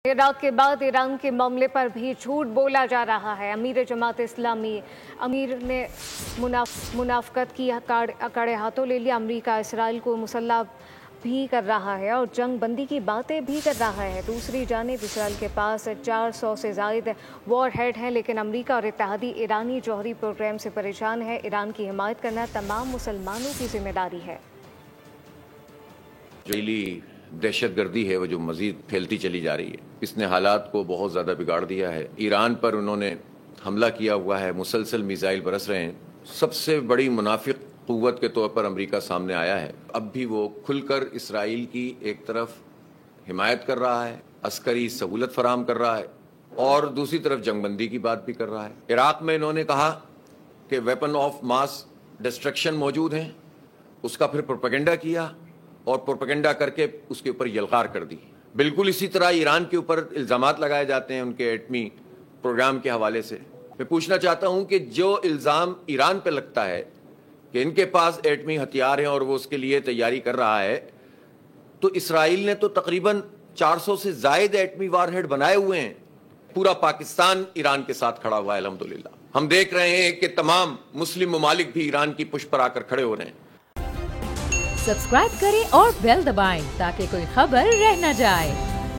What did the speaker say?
Iraq के बाद Iran के मामले पर भी झूठ बोला जा रहा है। अमीर जमात इस्लामी अमीर ने मुनाफकत की अकड़े हाथों ले लिया। अमेरिका इसराइल को मुसल्ला भी कर रहा है और जंग बंदी की बातें भी कर रहा है। दूसरी जानिब इसराइल के पास 400 से ज़ायद वॉर हेड हैं, लेकिन अमेरिका और इत्तेहादी ईरानी जौहरी प्रोग्राम से परेशान है। ईरान की हिमायत करना तमाम मुसलमानों की जिम्मेदारी है। दहशतगर्दी है वो जो मज़ीद फैलती चली जा रही है, इसने हालात को बहुत ज़्यादा बिगाड़ दिया है। ईरान पर उन्होंने हमला किया हुआ है, मुसलसल मिसाइल बरस रहे हैं। सबसे बड़ी मुनाफिक क़ुव्वत के तौर पर अमेरिका सामने आया है। अब भी वो खुलकर इसराइल की एक तरफ हिमायत कर रहा है, अस्करी सहूलत फराम कर रहा है और दूसरी तरफ जंगबंदी की बात भी कर रहा है। इराक़ में इन्होंने कहा कि वेपन ऑफ मास डिस्ट्रक्शन मौजूद हैं, उसका फिर प्रोपेगेंडा किया और प्रोपेगेंडा करके उसके ऊपर यलगार कर दी। बिल्कुल इसी तरह ईरान के ऊपर इल्ज़ामात लगाए जाते हैं उनके एटमी प्रोग्राम के हवाले से। मैं पूछना चाहता हूं कि जो इल्ज़ाम ईरान पे लगता है कि इनके पास एटमी हथियार हैं और वो उसके लिए तैयारी कर रहा है, तो इसराइल ने तो तकरीबन 400 से ज़ायद एटमी वारहेड बनाए हुए हैं। पूरा पाकिस्तान ईरान के साथ खड़ा हुआ है अल्हम्दुलिल्लाह। हम देख रहे हैं कि तमाम मुस्लिम ममालिक भी ईरान की पुश पर आकर खड़े हो रहे हैं। सब्सक्राइब करें और बेल दबाएं ताकि कोई खबर रह न जाए।